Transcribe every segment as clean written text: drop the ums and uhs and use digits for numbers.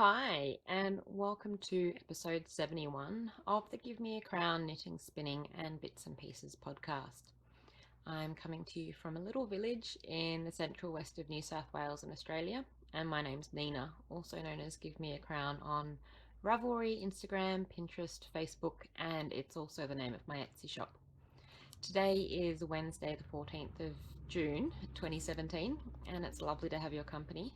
Hi, and welcome to episode 71 of the Give Me a Crown Knitting, Spinning and Bits and Pieces podcast. I'm coming to you from a little village in the central west of New South Wales in Australia, and my name's Nina, also known as Give Me a Crown on Ravelry, Instagram, Pinterest, Facebook, and it's also the name of my Etsy shop. Today is Wednesday, the 14th of June 2017, and it's lovely to have your company.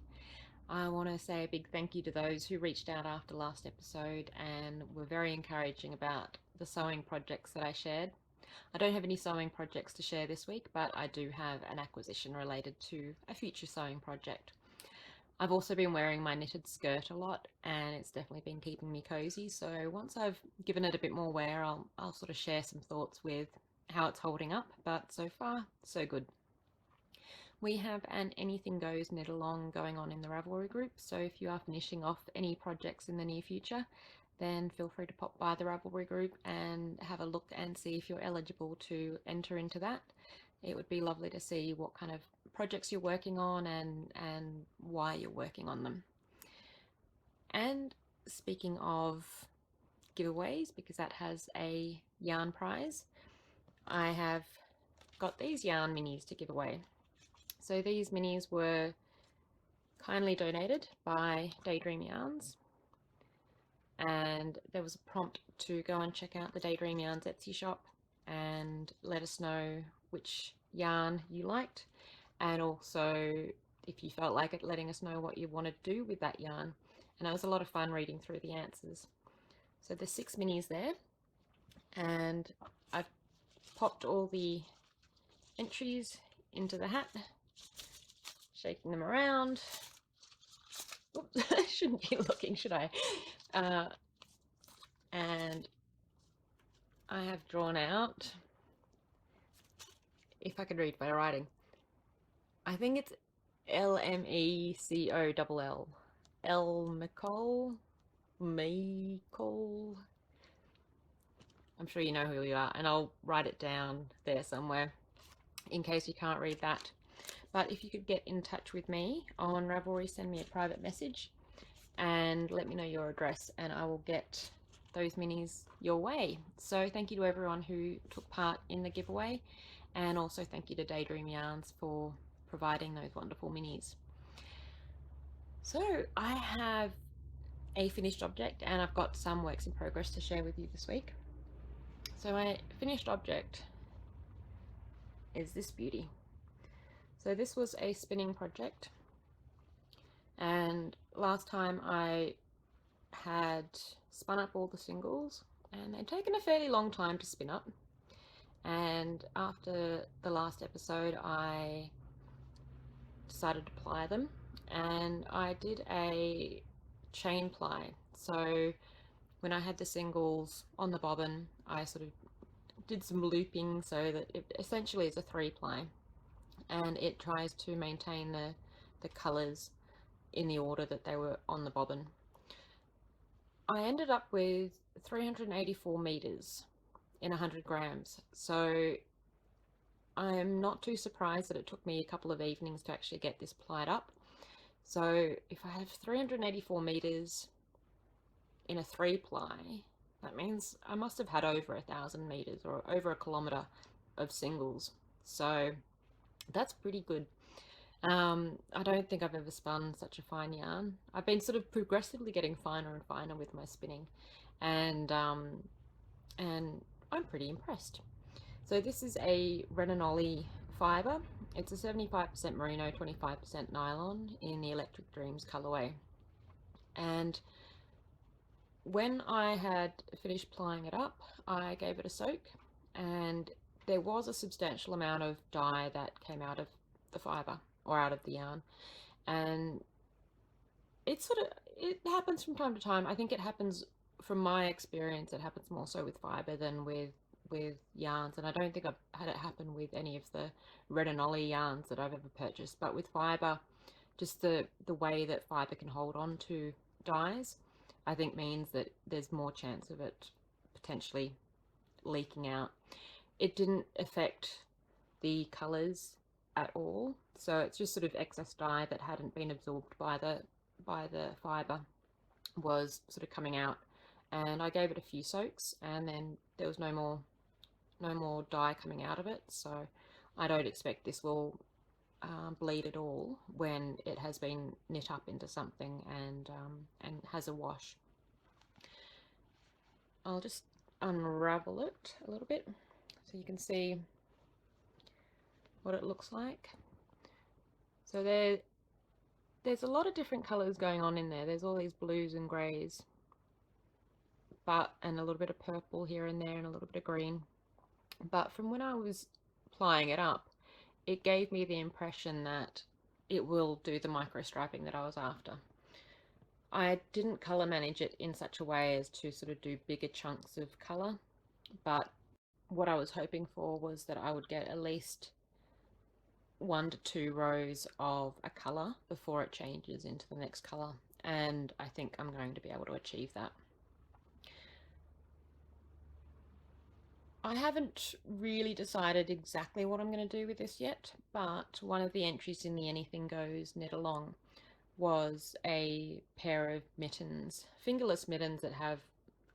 I want to say a big thank you to those who reached out after last episode and were very encouraging about the sewing projects that I shared. I don't have any sewing projects to share this week, but I do have an acquisition related to a future sewing project. I've also been wearing my knitted skirt a lot, and it's definitely been keeping me cozy. So once I've given it a bit more wear, I'll sort of share some thoughts with how it's holding up, but so far, so good. We have an anything goes knit along going on in the Ravelry group, so if you are finishing off any projects in the near future, then feel free to pop by the Ravelry group and have a look and see if you're eligible to enter into that. It would be lovely to see what kind of projects you're working on and why you're working on them. And speaking of giveaways, because that has a yarn prize, I have got these yarn minis to give away. So these minis were kindly donated by Daydream Yarns, and there was a prompt to go and check out the Daydream Yarns Etsy shop and let us know which yarn you liked, and also if you felt like it, letting us know what you want to do with that yarn. And it was a lot of fun reading through the answers. So there's 6 minis there, and I've popped all the entries into the hat, shaking them around. Oops, I shouldn't be looking, should I? And I have drawn out, if I could read my writing, I think it's L-M-E-C-O-L-L. L-Mecol? Mecol? I'm sure you know who you are, and I'll write it down there somewhere in case you can't read that. But if you could get in touch with me on Ravelry, send me a private message and let me know your address, and I will get those minis your way. So thank you to everyone who took part in the giveaway, and also thank you to Daydream Yarns for providing those wonderful minis. So I have a finished object, and I've got some works in progress to share with you this week. So my finished object is this beauty. So this was a spinning project, and last time I had spun up all the singles, and they'd taken a fairly long time to spin up. And after the last episode, I decided to ply them, and I did a chain ply. So when I had the singles on the bobbin, I sort of did some looping so that it essentially is a 3-ply, and it tries to maintain the colors in the order that they were on the bobbin. I ended up with 384 meters in 100 grams, so I'm not too surprised that it took me a couple of evenings to actually get this plied up. So if I have 384 meters in a 3-ply, that means I must have had over 1,000 meters or over a kilometer of singles. So that's pretty good. I don't think I've ever spun such a fine yarn. I've been sort of progressively getting finer and finer with my spinning, and I'm pretty impressed. So this is a Renanoli fiber. It's a 75% merino, 25% nylon in the Electric Dreams colorway. And when I had finished plying it up, I gave it a soak, and there was a substantial amount of dye that came out of the fiber or out of the yarn, and it happens from time to time. I think it happens, from my experience, it happens more so with fiber than with yarns, and I don't think I've had it happen with any of the Renanoli yarns that I've ever purchased. But with fiber, just the way that fiber can hold on to dyes, I think means that there's more chance of it potentially leaking out. It didn't affect the colors at all, so it's just sort of excess dye that hadn't been absorbed by the fiber. was sort of coming out, and I gave it a few soaks, and then there was no more dye coming out of it. So I don't expect this will bleed at all when it has been knit up into something and has a wash. I'll just unravel it a little bit so you can see what it looks like. So there's a lot of different colors going on in there. There's all these blues and grays, and a little bit of purple here and there and a little bit of green. But from when I was applying it up, it gave me the impression that it will do the micro striping that I was after. I didn't color manage it in such a way as to sort of do bigger chunks of color, but what I was hoping for was that I would get at least 1 to 2 rows of a color before it changes into the next color, and I think I'm going to be able to achieve that. I haven't really decided exactly what I'm going to do with this yet, but one of the entries in the Anything Goes Knit Along was a pair of mittens, fingerless mittens that have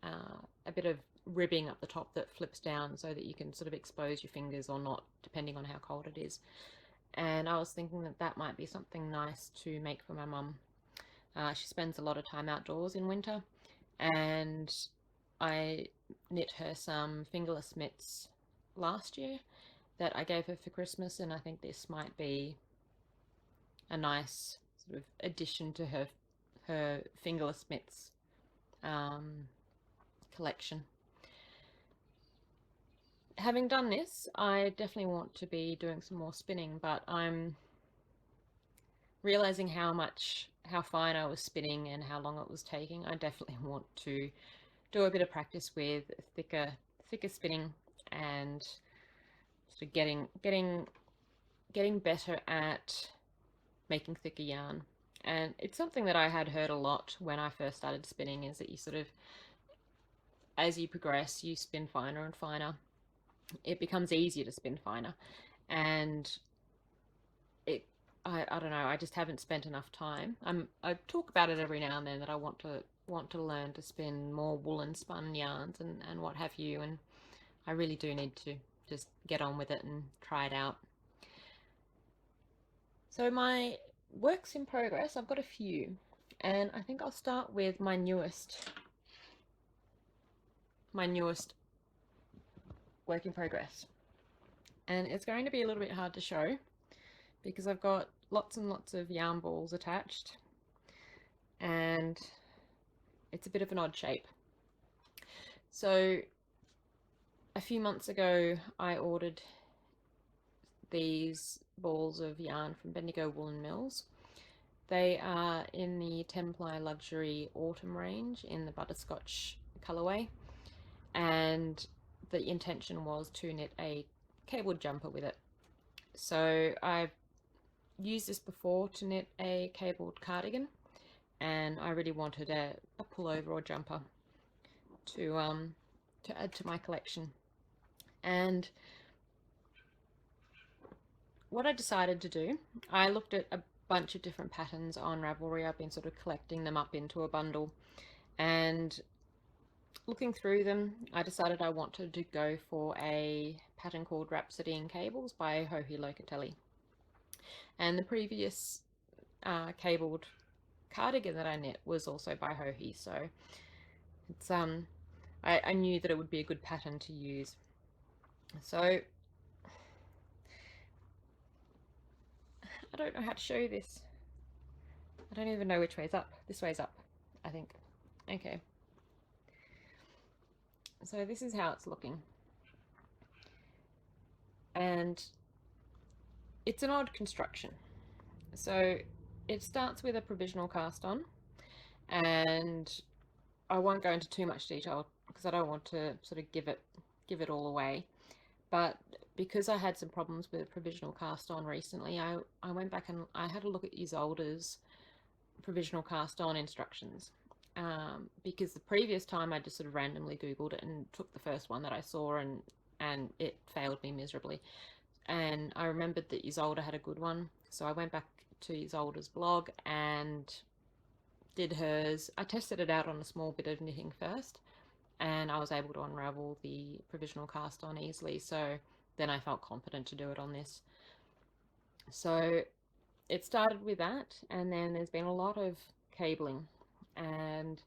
a bit of ribbing up the top that flips down so that you can sort of expose your fingers or not, depending on how cold it is. And I was thinking that that might be something nice to make for my mum. She spends a lot of time outdoors in winter, and I knit her some fingerless mitts last year that I gave her for Christmas, and I think this might be a nice sort of addition to her fingerless mitts collection. Having done this, I definitely want to be doing some more spinning, but I'm realizing how fine I was spinning and how long it was taking. I definitely want to do a bit of practice with thicker spinning and sort of getting better at making thicker yarn. And it's something that I had heard a lot when I first started spinning, is that you sort of, as you progress, you spin finer and finer. It becomes easier to spin finer, and I don't know, I just haven't spent enough time. I talk about it every now and then that I want to learn to spin more woolen spun yarns and what have you, and I really do need to just get on with it and try it out. So my works in progress, I've got a few, and I think I'll start with my newest work in progress. And it's going to be a little bit hard to show because I've got lots and lots of yarn balls attached, and it's a bit of an odd shape. So a few months ago I ordered these balls of yarn from Bendigo Woolen Mills. They are in the 10-ply luxury autumn range in the butterscotch colorway, and the intention was to knit a cabled jumper with it. So I've used this before to knit a cabled cardigan, and I really wanted a pullover or jumper to add to my collection. And what I decided to do, I looked at a bunch of different patterns on Ravelry. I've been sort of collecting them up into a bundle, and looking through them, I decided I wanted to go for a pattern called Rhapsody in Cables by Joji Locatelli. And the previous cabled cardigan that I knit was also by Joji, so it's I knew that it would be a good pattern to use. So I don't know how to show this. I don't even know which way is up. This way is up, I think. Okay. So this is how it's looking. And it's an odd construction. So it starts with a provisional cast on, and I won't go into too much detail because I don't want to sort of give it all away. But because I had some problems with a provisional cast on recently, I went back and I had a look at Isolde's provisional cast on instructions, because the previous time I just sort of randomly googled it and took the first one that I saw, and it failed me miserably. And I remembered that Isolde had a good one, so I went back to Isolde's blog and did hers. I tested it out on a small bit of knitting first, and I was able to unravel the provisional cast on easily, so then I felt confident to do it on this. So it started with that, and then there's been a lot of cabling, and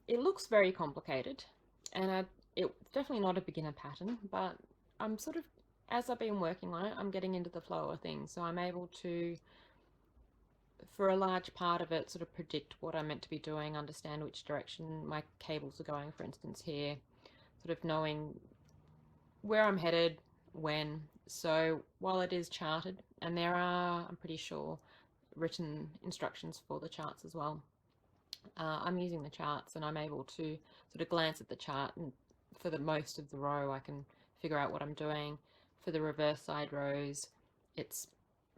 it looks very complicated, and it's definitely not a beginner pattern, but I'm sort of, as I've been working on it, I'm getting into the flow of things, so I'm able to, for a large part of it, sort of predict what I'm meant to be doing, understand which direction my cables are going, for instance here, sort of knowing where I'm headed, when. So while it is charted, and there are, I'm pretty sure, written instructions for the charts as well, I'm using the charts and I'm able to sort of glance at the chart, and for the most of the row I can figure out what I'm doing. For the reverse side rows, it's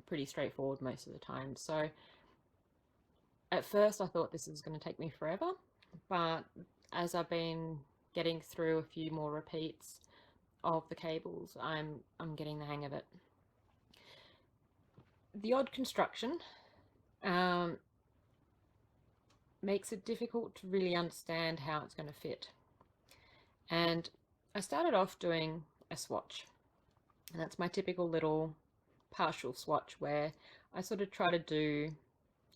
pretty straightforward most of the time. So at first I thought this was going to take me forever, but as I've been getting through a few more repeats of the cables, I'm getting the hang of it. The odd construction um, makes it difficult to really understand how it's going to fit. And I started off doing a swatch, and that's my typical little partial swatch where I sort of try to do,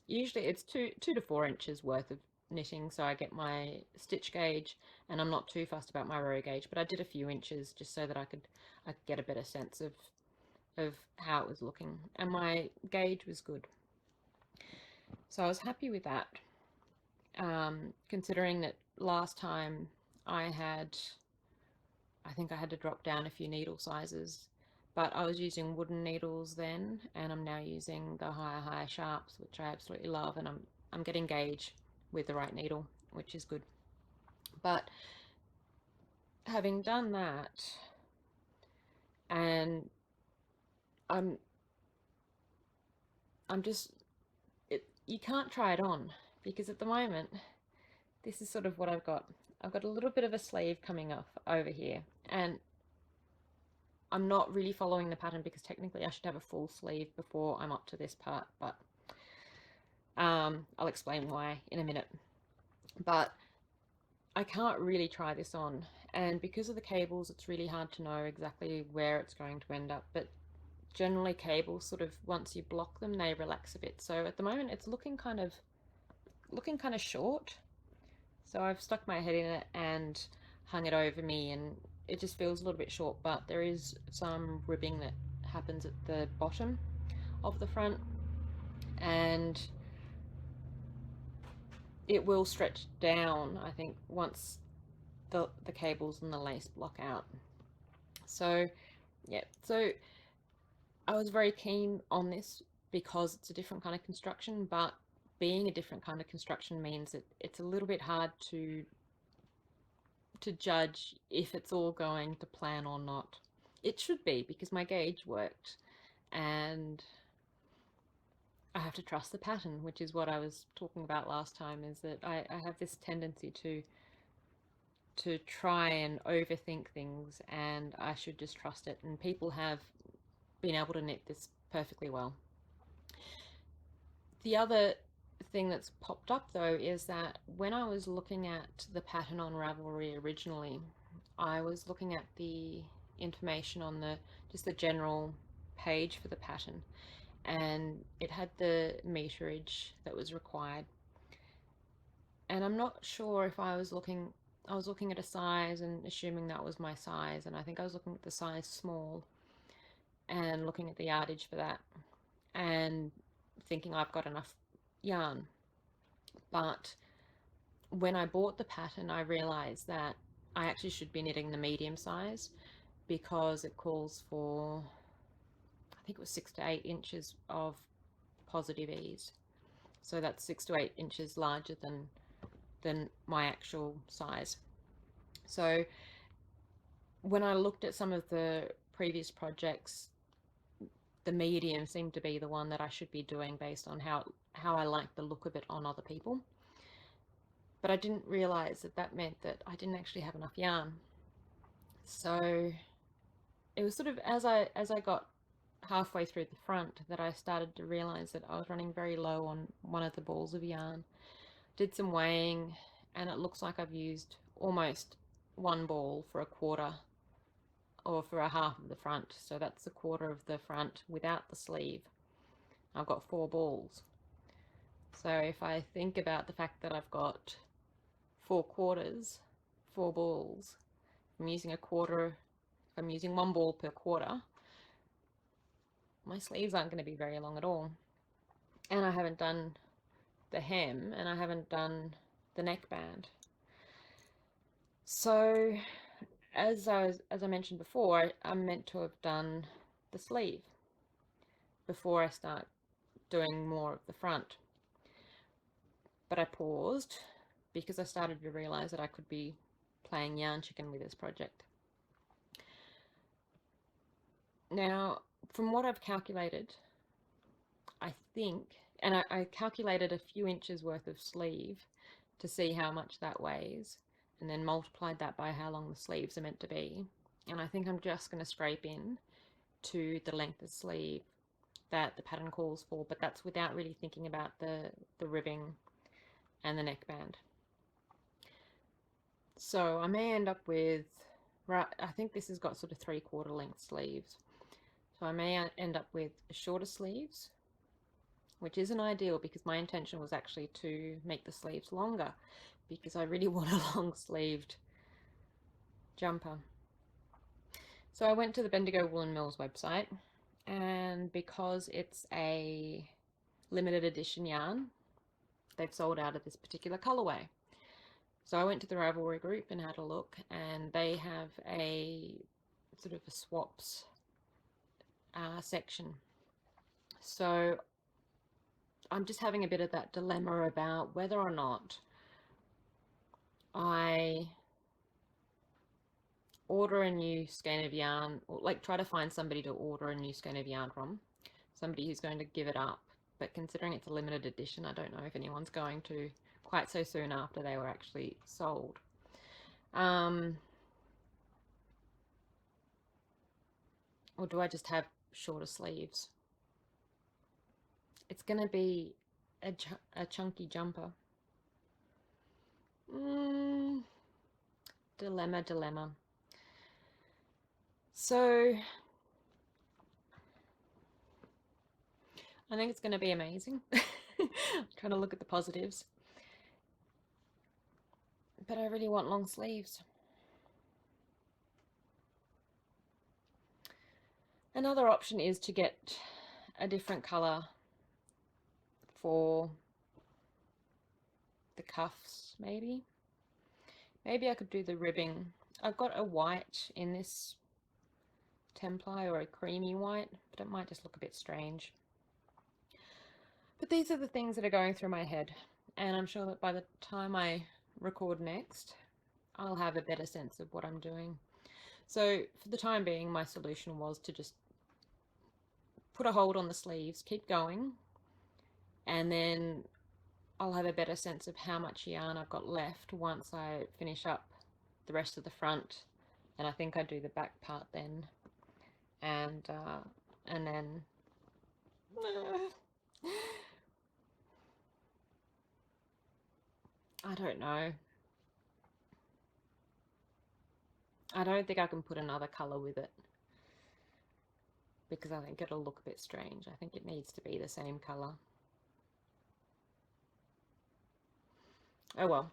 usually it's 2 to 4 inches worth of knitting, so I get my stitch gauge, and I'm not too fussed about my row gauge, but I did a few inches just so that I could get a better sense of how it was looking, and my gauge was good, so I was happy with that. Considering that last time I think I had to drop down a few needle sizes, but I was using wooden needles then, and I'm now using the higher sharps, which I absolutely love, and I'm getting gauge with the right needle, which is good. But having done that, and I'm just you can't try it on, because at the moment this is sort of what I've got. I've got a little bit of a sleeve coming off over here, and I'm not really following the pattern because technically I should have a full sleeve before I'm up to this part, but I'll explain why in a minute. But I can't really try this on, and because of the cables it's really hard to know exactly where it's going to end up, but generally cables sort of, once you block them, they relax a bit. So at the moment it's looking kind of short, so I've stuck my head in it and hung it over me, and it just feels a little bit short, but there is some ribbing that happens at the bottom of the front, and it will stretch down, I think, once the cables and the lace block out. So yeah, so I was very keen on this because it's a different kind of construction, but being a different kind of construction means that it's a little bit hard to judge if it's all going to plan or not. It should be, because my gauge worked, and I have to trust the pattern, which is what I was talking about last time, is that I have this tendency to try and overthink things, and I should just trust it, and people have been able to knit this perfectly well. The other thing that's popped up though is that when I was looking at the pattern on Ravelry originally, I was looking at the information on just the general page for the pattern, and it had the meterage that was required, and I'm not sure if I was looking at a size and assuming that was my size, and I think I was looking at the size small and looking at the yardage for that and thinking I've got enough yarn. But when I bought the pattern, I realized that I actually should be knitting the medium size, because it calls for, I think it was 6 to 8 inches of positive ease. So that's 6 to 8 inches larger than my actual size. So when I looked at some of the previous projects, the medium seemed to be the one that I should be doing based on how I like the look of it on other people. But I didn't realize that meant that I didn't actually have enough yarn. So it was sort of, as I got halfway through the front that I started to realize that I was running very low on one of the balls of yarn. Did some weighing, and it looks like I've used almost one ball for a quarter or for a half of the front. So that's a quarter of the front without the sleeve. I've got 4 balls. So if I think about the fact that I've got 4 quarters, 4 balls, I'm using a quarter, if I'm using 1 ball per quarter, my sleeves aren't going to be very long at all. And I haven't done the hem, and I haven't done the neckband. So as I mentioned before, I'm meant to have done the sleeve before I start doing more of the front. But I paused because I started to realize that I could be playing yarn chicken with this project. Now, from what I've calculated, I think, and I calculated a few inches worth of sleeve to see how much that weighs, and then multiplied that by how long the sleeves are meant to be. And I think I'm just going to scrape in to the length of sleeve that the pattern calls for, but that's without really thinking about the ribbing and the neckband. So I may end up with, right, I think this has got sort of 3/4 length sleeves. So I may end up with shorter sleeves, which isn't ideal because my intention was actually to make the sleeves longer because I really want a long sleeved jumper. So I went to the Bendigo Woolen Mills website, and because it's a limited edition yarn, they've sold out of this particular colorway. So I went to the Ravelry group and had a look, and they have a sort of a swaps section. So I'm just having a bit of that dilemma about whether or not I order a new skein of yarn, or like try to find somebody to order a new skein of yarn from, somebody who's going to give it up. But considering it's a limited edition, I don't know if anyone's going to quite so soon after they were actually sold. Or do I just have shorter sleeves? It's going to be a chunky jumper. Dilemma. So I think it's going to be amazing. Trying to look at the positives. But I really want long sleeves. Another option is to get a different color for the cuffs, maybe. Maybe I could do the ribbing. I've got a white in this Templi, or a creamy white, but it might just look a bit strange. But these are the things that are going through my head, and I'm sure that by the time I record next, I'll have a better sense of what I'm doing. So for the time being, my solution was to just put a hold on the sleeves, keep going, and then I'll have a better sense of how much yarn I've got left once I finish up the rest of the front. And I think I do the back part then, and then I don't know. I don't think I can put another color with it because I think it'll look a bit strange. I think it needs to be the same color. Oh well,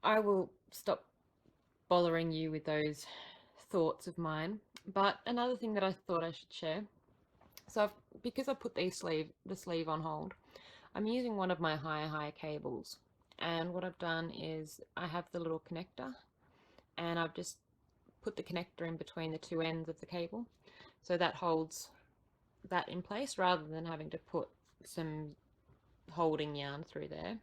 I will stop bothering you with those thoughts of mine. But another thing that I thought I should share, so because I put the sleeve on hold, I'm using one of my high cables, and what I've done is I have the little connector, and I've just put the connector in between the two ends of the cable, so that holds that in place rather than having to put some holding yarn through there.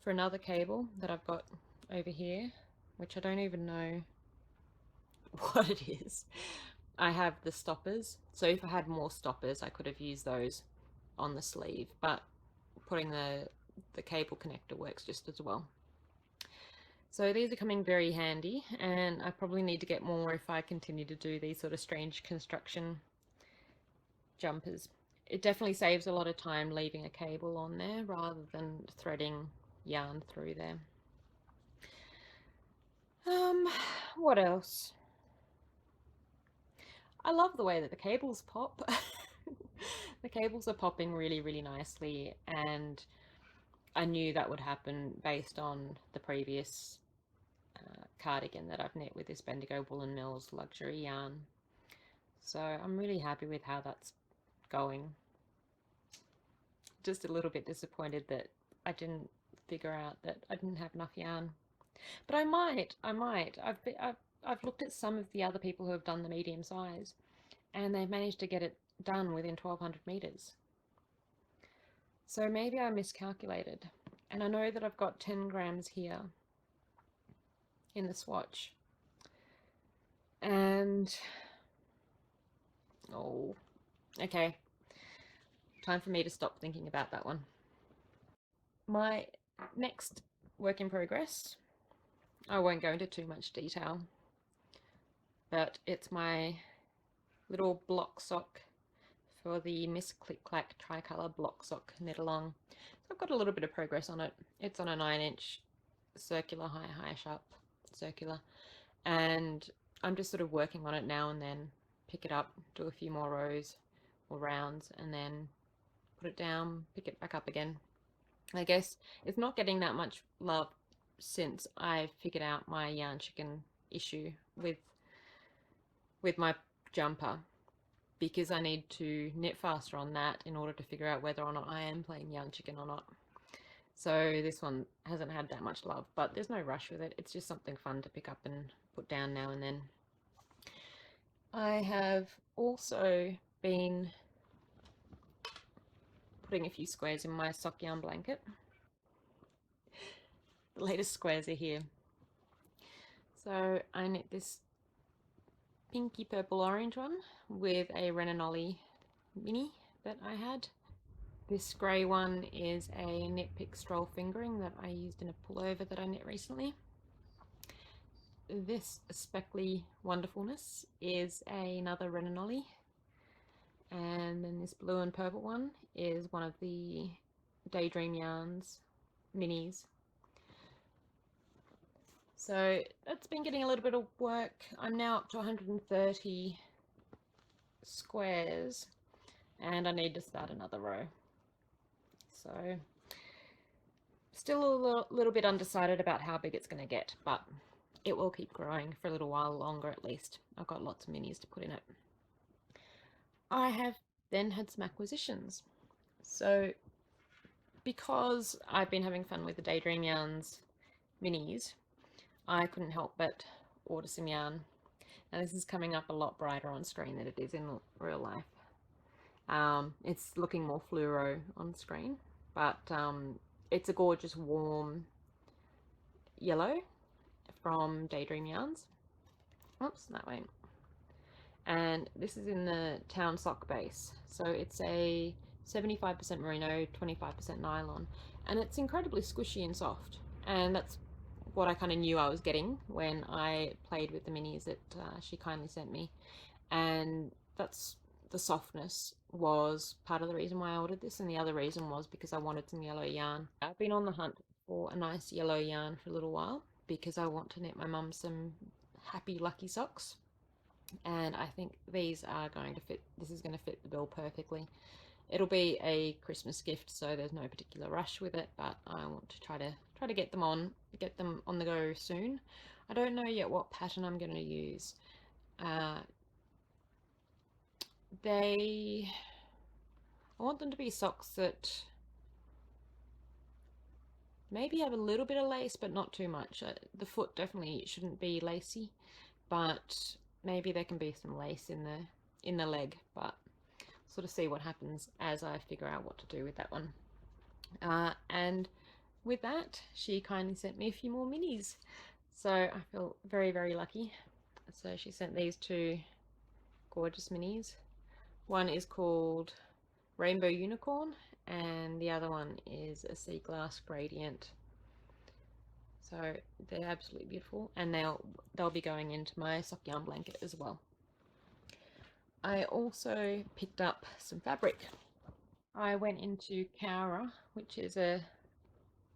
For another cable that I've got over here, which I don't even know what it is, I have the stoppers. So if I had more stoppers, I could have used those on the sleeve, but putting the cable connector works just as well. So these are coming very handy, and I probably need to get more if I continue to do these sort of strange construction jumpers. It definitely saves a lot of time leaving a cable on there rather than threading yarn through there. What else? I love the way that the cables pop. The cables are popping really, really nicely, and I knew that would happen based on the previous cardigan that I've knit with this Bendigo Woolen Mills luxury yarn. So I'm really happy with how that's going. Just a little bit disappointed that I didn't figure out that I didn't have enough yarn. But I might. I've looked at some of the other people who have done the medium size, and they've managed to get it done within 1200 meters. So maybe I miscalculated. And I know that I've got 10 grams here in the swatch. And, oh, okay. Time for me to stop thinking about that one. My next work in progress, I won't go into too much detail, but it's my little block sock for the Miss Click Clack Tricolour block sock knit along. So I've got a little bit of progress on it. It's on a 9-inch circular, high sharp circular, and I'm just sort of working on it now and then. Pick it up, do a few more rows or rounds, and then put it down, pick it back up again. I guess it's not getting that much love since I figured out my yarn chicken issue with my jumper, because I need to knit faster on that in order to figure out whether or not I am playing yarn chicken or not. So this one hasn't had that much love, but there's no rush with it. It's just something fun to pick up and put down now and then. I have also been putting a few squares in my sock yarn blanket. The latest squares are here. So I knit this pinky purple orange one with a Renanolli mini that I had. This grey one is a Knit Pick Stroll fingering that I used in a pullover that I knit recently. This speckly wonderfulness is another Renanolli, and then this blue and purple one is one of the Daydream Yarns minis. So it's been getting a little bit of work. I'm now up to 130 squares, and I need to start another row. So still a little bit undecided about how big it's going to get, but it will keep growing for a little while longer at least. I've got lots of minis to put in it. I have then had some acquisitions. So because I've been having fun with the Daydream Yarns minis, I couldn't help but order some yarn. Now this is coming up a lot brighter on screen than it is in real life. It's looking more fluoro on screen, but it's a gorgeous warm yellow from Daydream Yarns. Oops, that way. And this is in the Town Sock base. So it's a 75% merino, 25% nylon, and it's incredibly squishy and soft. And that's what I kind of knew I was getting when I played with the minis that she kindly sent me. And that's the softness was part of the reason why I ordered this, and the other reason was because I wanted some yellow yarn. I've been on the hunt for a nice yellow yarn for a little while because I want to knit my mum some happy lucky socks, and I think these are going to fit. This is going to fit the bill perfectly. It'll be a Christmas gift, so there's no particular rush with it, but I want to try to get them on the go soon. I don't know yet what pattern I'm going to use. I want them to be socks that maybe have a little bit of lace, but not too much. The foot definitely shouldn't be lacy, but maybe there can be some lace in the leg, but sort of see what happens as I figure out what to do with that one. And with that, she kindly sent me a few more minis, so I feel very, very lucky. So she sent these two gorgeous minis. One is called Rainbow Unicorn, and the other one is a Sea Glass Gradient. So they're absolutely beautiful, and they'll be going into my sock yarn blanket as well. I also picked up some fabric. I went into Cowra, which is a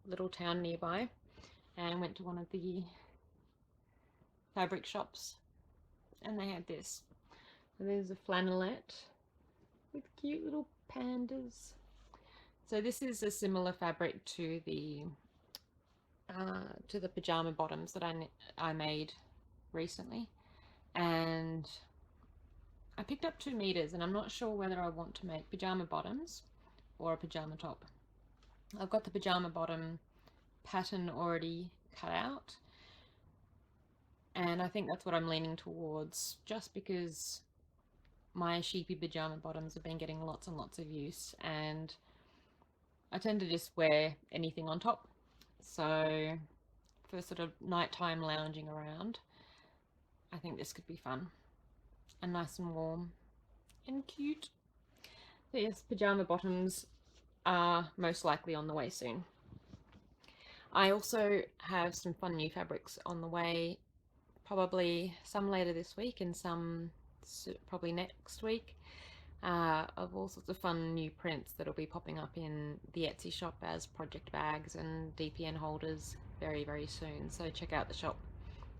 little town nearby, and went to one of the fabric shops, and they had this. So there's a flannelette with cute little pandas. So this is a similar fabric to the pajama bottoms that I made recently, and I picked up 2 meters, and I'm not sure whether I want to make pajama bottoms or a pajama top. I've got the pajama bottom pattern already cut out, and I think that's what I'm leaning towards, just because my sheepy pajama bottoms have been getting lots and lots of use, and I tend to just wear anything on top. So for sort of nighttime lounging around, I think this could be fun and nice and warm and cute. So yes, pajama bottoms are most likely on the way soon. I also have some fun new fabrics on the way, probably some later this week and some probably next week, of all sorts of fun new prints that'll be popping up in the Etsy shop as project bags and DPN holders very, very soon. So check out the shop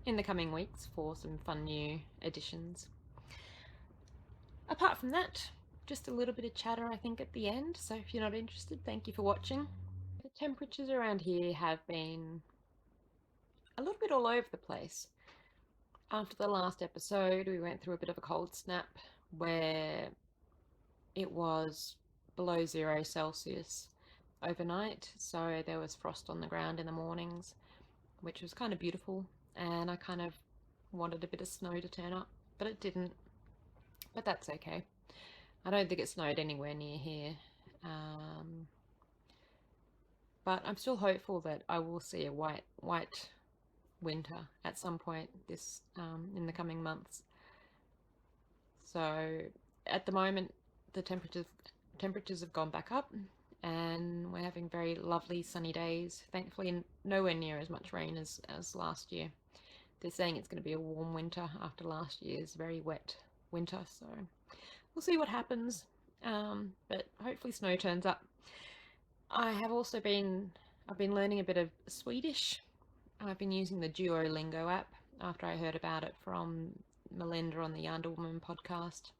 in the coming weeks for some fun new additions. Apart from that, just a little bit of chatter I think at the end, so if you're not interested, thank you for watching. The temperatures around here have been a little bit all over the place. After the last episode, we went through a bit of a cold snap where it was below 0 Celsius overnight, so there was frost on the ground in the mornings, which was kind of beautiful, and I kind of wanted a bit of snow to turn up, but it didn't. But that's okay. I don't think it snowed anywhere near here, but I'm still hopeful that I will see a white winter at some point this in the coming months. So at the moment, the temperatures have gone back up, and we're having very lovely sunny days. Thankfully, nowhere near as much rain as last year. They're saying it's going to be a warm winter after last year's very wet winter, so we'll see what happens. But hopefully snow turns up. I've been learning a bit of Swedish. I've been using the Duolingo app after I heard about it from Melinda on the Yonder Woman podcast.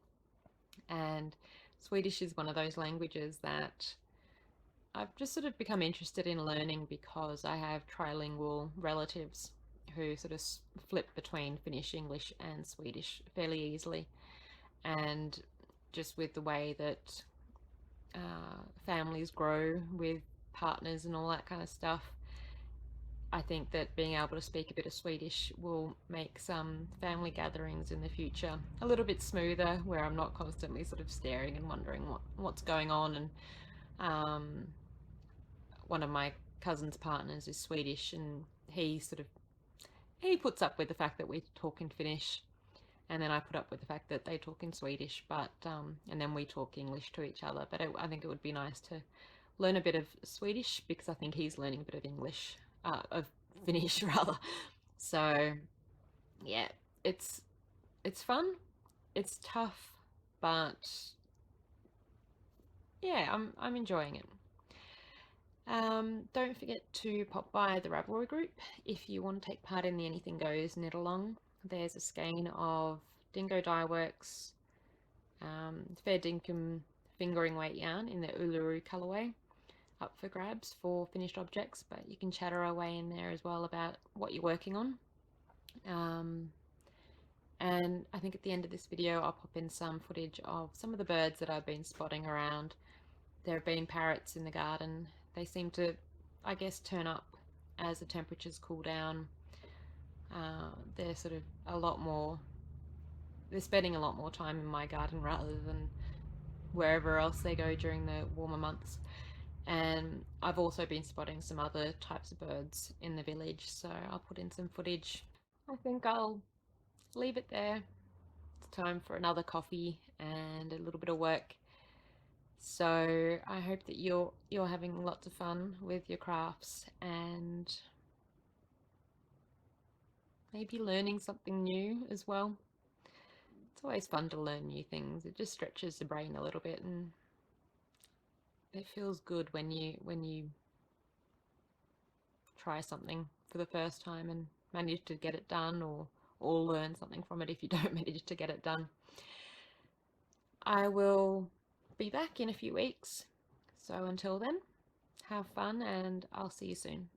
And Swedish is one of those languages that I've just sort of become interested in learning because I have trilingual relatives who sort of flip between Finnish, English, and Swedish fairly easily. And just with the way that families grow with partners and all that kind of stuff, I think that being able to speak a bit of Swedish will make some family gatherings in the future a little bit smoother, where I'm not constantly sort of staring and wondering what's going on. And one of my cousin's partners is Swedish, and he puts up with the fact that we talk in Finnish, and then I put up with the fact that they talk in Swedish, but and then we talk English to each other. But I think it would be nice to learn a bit of Swedish, because I think he's learning a bit of English, of Finnish rather. So yeah, it's fun, it's tough, but yeah, I'm enjoying it. Don't forget to pop by the Ravelry group if you want to take part in the Anything Goes knit along. There's a skein of Dingo Dye Works Fair Dinkum fingering weight yarn in the Uluru colourway up for grabs for finished objects, but you can chatter away in there as well about what you're working on. And I think at the end of this video I'll pop in some footage of some of the birds that I've been spotting around. There have been parrots in the garden. They seem to, I guess, turn up as the temperatures cool down. They're sort of they're spending a lot more time in my garden rather than wherever else they go during the warmer months. And I've also been spotting some other types of birds in the village, so I'll put in some footage. I think I'll leave it there. It's time for another coffee and a little bit of work. So I hope that you're having lots of fun with your crafts and maybe learning something new as well. It's always fun to learn new things. It just stretches the brain a little bit, and it feels good when you try something for the first time and manage to get it done, or learn something from it if you don't manage to get it done. I will be back in a few weeks. So until then, have fun and I'll see you soon.